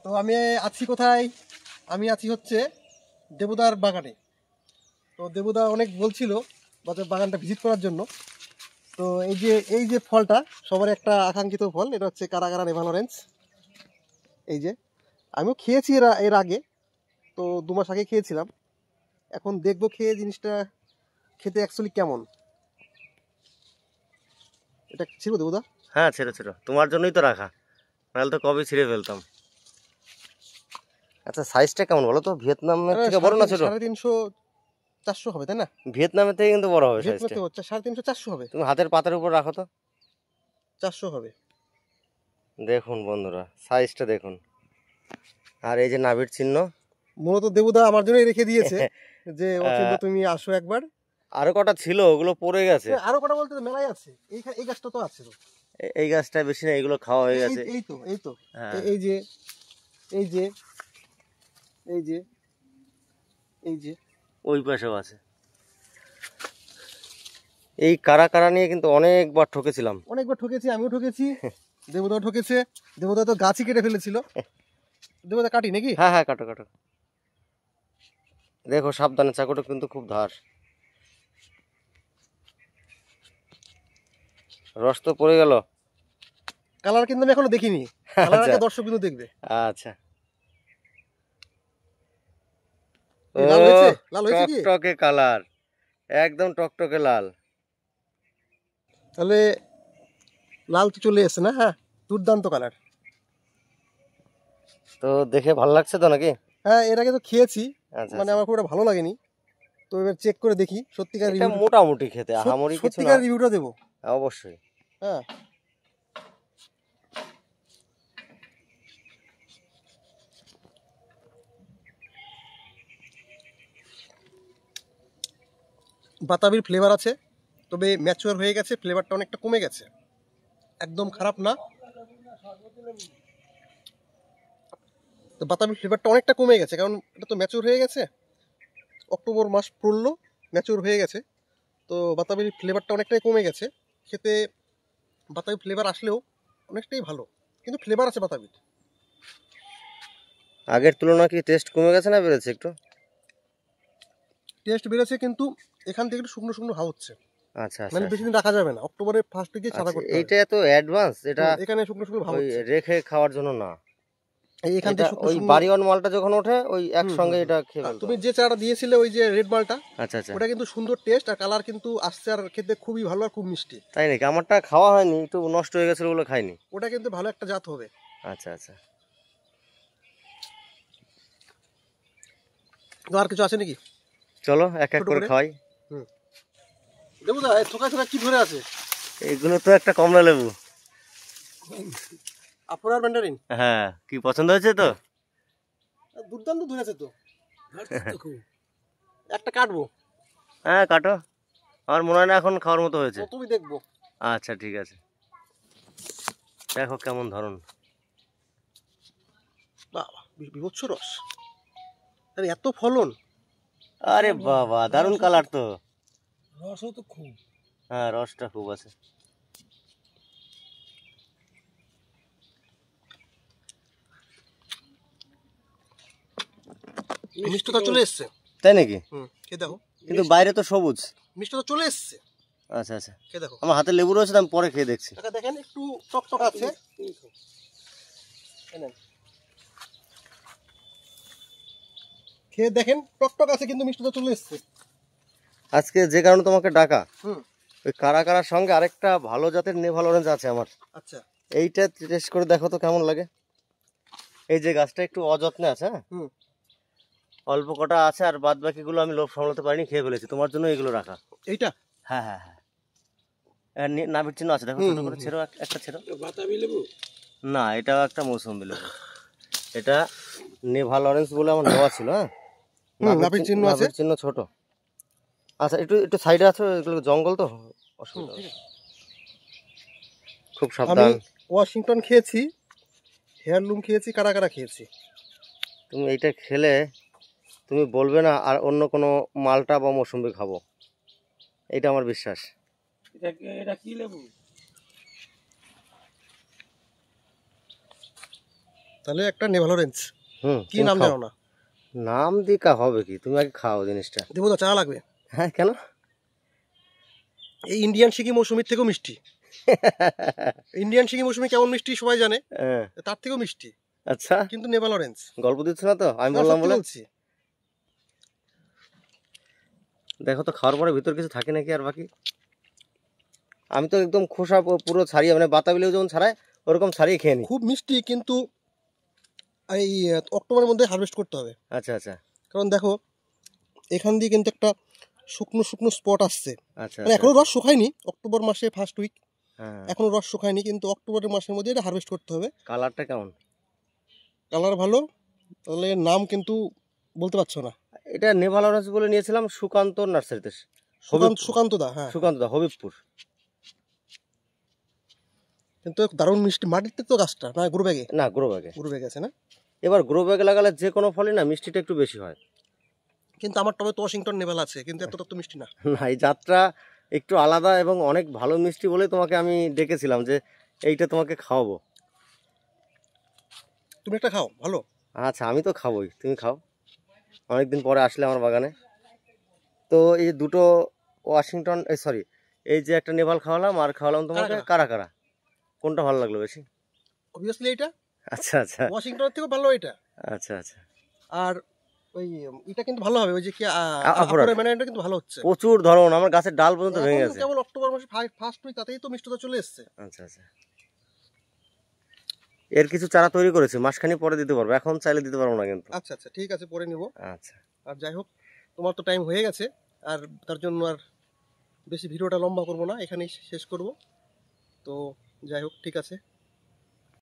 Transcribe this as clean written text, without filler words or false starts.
তো আমি আছি কোথায়? আমি আছি হচ্ছে দেবুদার বাগানে। তো দেবুদা অনেক বলছিল বাগানটা ভিজিট করার জন্য। তো এই যে ফলটা সবার একটা আকাঙ্ক্ষিত ফল, এটা হচ্ছে কারাকারা নেভাল অরেঞ্জ। এই যে আমিও খেয়েছি এর আগে, তো 2 মাস আগে খেয়েছিলাম। এখন দেখবো খেয়ে জিনিসটা খেতে অ্যাকচুয়ালি কেমন। এটা ছিল দেবুদা? হ্যাঁ ছিল ছিল, তোমার জন্যই তো রাখা, নাহলে তো কবে ছিঁড়ে ফেলতাম। আচ্ছা সাইজটা কেমন বলো তো? ভিয়েতনামের থেকে বড় না ছোট? 350-400 হবে, তাই না? ভিয়েতনামের থেকে কিন্তু বড় হবে সাইজটা। ভিয়েতনামে হচ্ছে 350-400 হবে। তুমি হাতের পাতার উপর রাখো তো, 400 হবে। দেখুন বন্ধুরা সাইজটা দেখুন, আর এই যে নাভির চিহ্ন। মূলত দেবুদা আমার জন্যই রেখে দিয়েছে যে অচিন্ত তুমি আসো একবার। আরো কটা ছিল, ওগুলো পড়ে গেছে। আরো কটা বলতে তো মেলাই আছে, এই গাছটা তো আছে তো। এই গাছটা বেশি না, এগুলো খাওয়া হয়ে গেছে। এই তো হ্যাঁ। এই যে এই যে এই যে এই যে ওই পাশেও আছে। এই কারা কারা নিয়ে কিন্তু অনেকবার ঠকেছিলাম। অনেকবার ঠকেছি, আমিও ঠকেছি, দেবুদাও ঠকেছে। দেবুদা তো গাছই কেটে ফেলেছিল। দেবুদা কাটি নাকি? হ্যাঁ হ্যাঁ, কাটো কাটো। দেখো সাবধানে, চাকুটা কিন্তু খুব ধার। রস তো পড়ে গেল। কালার কিন্তু আমি এখনো দেখিনি, কালার আগে দর্শক কিন্তু দেখবে। আচ্ছা, লাল হয়েছে? লাল হয়েছে কি? টকটকে কালার, একদম টকটকে লাল। তাহলে লাল তো চলে এসছে না? হ্যাঁ, দুর্দান্ত কালার। তো দেখে ভালো লাগছে তো নাকি? হ্যাঁ, এর আগে তো খেয়েছি, আচ্ছা, মানে আমার খুব একটা ভালো লাগেনি। তো এবার চেক করে দেখি সত্যিকার এটা মোটামুটি খেতে, আহামরি কিছু না। সত্যিকার রিভিউটা দেবো। অবশ্যই। হ্যাঁ, বাতাবির ফ্লেভার আছে, তবে ম্যাচিওর হয়ে গেছে, ফ্লেভারটা অনেকটা কমে গেছে, একদম খারাপ না। তো বাতাবির ফ্লেভারটা অনেকটা কমে গেছে, কারণ এটা তো ম্যাচিওর হয়ে গেছে, অক্টোবর মাস পড়লো, ম্যাচিওর হয়ে গেছে। তো বাতাবির ফ্লেভারটা অনেকটাই কমে গেছে। খেতে বাতাবির ফ্লেভার আসলেও অনেকটাই ভালো, কিন্তু ফ্লেভার আছে বাতাবির। আগের তুলনা কি টেস্ট কমে গেছে না বেড়েছে একটু? টেস্ট বেড়েছে, কিন্তু এখান থেকে একটু শুকনো শুকনো ভাব হচ্ছে। আচ্ছা মানে আচ্ছা। বেশি দিন রাখা যাবে না, অক্টোবরের ফার্স্ট উইকে ছাড়া করতে হবে। এইটা এত অ্যাডভান্স, এটা এখানে শুকনো শুকনো ভাব ওই হচ্ছে, রেখে খাওয়ার জন্য না। এখান থেকে শুকনো ওই শুকনো। বাড়িওয়ান মালটা যখন ওঠে ওই একসঙ্গে এটা খেয়ে ফেলতে তুমি হবে। যে চাটা দিয়েছিলে ওই যে রেড মালটা, আচ্ছা আচ্ছা। ওটা কিন্তু সুন্দর টেস্ট আর কালার কিন্তু আসছে, আর খেতে খুবই ভালো আর খুব মিষ্টি। তাই নাকি? আমারটা খাওয়া হয়নি, একটু নষ্ট হয়ে গেছিল বলে খাইনি। ওটা কিন্তু ভালো একটা জাত হবে। আচ্ছা আচ্ছা। তো আর কিছু আছে নাকি? চলো এক এক করে খাওয়াই। দেখো দা, থোকা থোকা কি ধরে আছে? এগুলো তো একটা কমলা লেবু। আপনার ম্যান্ডারিন? হ্যাঁ, কি পছন্দ হয়েছে তো? দুর্দান্ত ধরে আছে তো। একটা কাটবো? হ্যাঁ কাটো, আমার মনে হয় না এখন খাওয়ার মতো হয়েছে। তুমি দেখবো। আচ্ছা ঠিক আছে, দেখো কেমন ধরন। বাবা, বিভৎস রস, আরে এত ফলন! আরে বাবা, দারুণ কালার তো। রসও তো খুব। হ্যাঁ রসটা খুব আছে। মিষ্টতা চলে এসছে। তাই নাকি? খেয়ে দেখো, কিন্তু বাইরে তো সবুজ। মিষ্টতা চলে এসছে। আচ্ছা আচ্ছা, খেয়ে দেখো। আমার হাতে লেবু রয়েছে, আমি পরে খেয়ে দেখছি। দেখেন একটু টক টক আছে। খেয়ে দেখেন, টক টক আছে, কিন্তু মিষ্টতা চলে এসছে। আজকে যে কারণে তোমাকে ডাকা, ওই কারা কারার সঙ্গে আরেকটা ভালো জাতের নেভাল অরেঞ্জ আছে আমার। আচ্ছা, এইটা টেস্ট করে দেখো তো কেমন লাগে। এই যে গাছটা একটু অযত্নে আছে, হ্যাঁ অল্প কটা আছে, আর বাদ বাকিগুলো আমি লোভ সামলাতে পারিনি, খেয়ে ফেলেছি। তোমার জন্য এগুলো রাখা। এইটা? হ্যাঁ হ্যাঁ হ্যাঁ, নাভির চিহ্ন আছে, দেখো ছোট করে ছেড়ো, একটা ছেড়ো। বাতাবি লেবু না, এটাও একটা মৌসুমী লেবু। এটা নেভাল অরেঞ্জ বলে আমার নেওয়া ছিল। হ্যাঁ, নাভির চিহ্ন আছে, চিহ্ন ছোট। আচ্ছা, একটু একটু সাইডে আছো, এগুলো জঙ্গল তো, অসুবিধা হবে। খুব সাবধান। ওয়াশিংটন খেয়েছি, হেয়ারলুম খেয়েছি, কারা কারা খেয়েছি। তুমি এইটা খেলে তুমি বলবে না আর অন্য কোনো মালটা বা মৌসুম্বি খাবো, এটা আমার বিশ্বাস। এটা কি লেবু? তাহলে একটা নেভাল অরেঞ্জ। কি তুমি নাম খাও। জানো না? নাম দিকা হবে কি, তুমি আগে খাও জিনিসটা। দেবদা চা লাগবে? হ্যাঁ, কেন? এই ইন্ডিয়ান সিকি মৌসুমির থেকেও মিষ্টি। ইন্ডিয়ান সিকি মৌসুমি কেমন মিষ্টি সবাই জানে, হ্যাঁ, তার থেকেও মিষ্টি, আচ্ছা, কিন্তু নেভাল অরেঞ্জ। গল্প দিচ্ছ না তো, আমি না, বললাম সত্যি বলে। বলছি। দেখো তো খাওয়ার পরে ভিতর কিছু থাকে নাকি আর বাকি। আমি তো একদম খোসা পুরো ছাড়িয়ে, মানে বাতাবিলেও যেমন ছাড়ায় ওরকম ছাড়িয়ে খেয়ে নিই। খুব মিষ্টি, কিন্তু এই অক্টোবরের মধ্যে হারভেস্ট করতে হবে। আচ্ছা আচ্ছা কারণ দেখো এখান দিয়ে কিন্তু একটা শুকনো শুকনো স্পট আসছে, আচ্ছা মানে আচ্ছা। এখনো রস শুকায়নি, অক্টোবর মাসে ফার্স্ট উইক, হ্যাঁ, এখনো রস শুকায়নি, কিন্তু অক্টোবরের মাসের মধ্যে এটা হারভেস্ট করতে হবে। কালারটা কেমন? কালার ভালো, তাহলে নাম কিন্তু বলতে পারছো না। এটা নেভাল অরেঞ্জ বলে নিয়েছিলাম সুকান্ত নার্সারিতে। সুকান্ত দা, হ্যাঁ। সুকান্ত দা, হবিবপুর। কিন্তু দারুণ মিষ্টি। মাটিতে তো গাছটা না, গ্রো ব্যাগে? না, গ্রো ব্যাগে। গ্রো ব্যাগে আছে না? এবার গ্রো ব্যাগে লাগালে যে কোনো ফলই না মিষ্টিটা একটু বেশি হয়। কিন্তু আমার টবে তো ওয়াশিংটন নেভাল আছে, কিন্তু এত তো মিষ্টি না। না, এই জাতটা একটু আলাদা এবং অনেক ভালো মিষ্টি বলে তোমাকে আমি ডেকেছিলাম যে এইটা তোমাকে খাওয়াবো। তুমি একটা খাও, ভালো। আচ্ছা, আমি তো খাবোই, তুমি খাও। অনেকদিন পরে আসলে আমার বাগানে। তো এই দুটো ওয়াশিংটন, সরি, এই যে একটা নেভাল খাওয়ালাম আর খাওয়ালাম তোমাকে কারা কারা, কোনটা ভালো লাগলো বেশি? অবভিয়াসলি এটা। আচ্ছা আচ্ছা ওয়াশিংটনের থেকেও ভালো এটা। আচ্ছা আচ্ছা। আর ওই এটা কিন্তু ভালো হবে, ওই যে কি আফরাট আফরাট ম্যানেজমেন্ট কিন্তু ভালো হচ্ছে। প্রচুর ধরন, আমার গাছের ডাল পর্যন্ত ভেঙে এখন গেছে। কেবল অক্টোবর মাসে ফার্স্ট উইক, তাতেই তো মিষ্টতা চলে এসেছে। আচ্ছা আচ্ছা। এর কিছু চারা তৈরি করেছি, মাসখানি পরে দিতে পারবো, এখন চাইলে দিতে পারবো না কিন্তু। আচ্ছা আচ্ছা, ঠিক আছে, পরে নিব। আচ্ছা। আর যাই হোক, তোমার তো টাইম হয়ে গেছে, আর তার জন্য আর বেশি ভিডিওটা লম্বা করব না, এখানেই শেষ করব। তো যাই হোক, ঠিক আছে।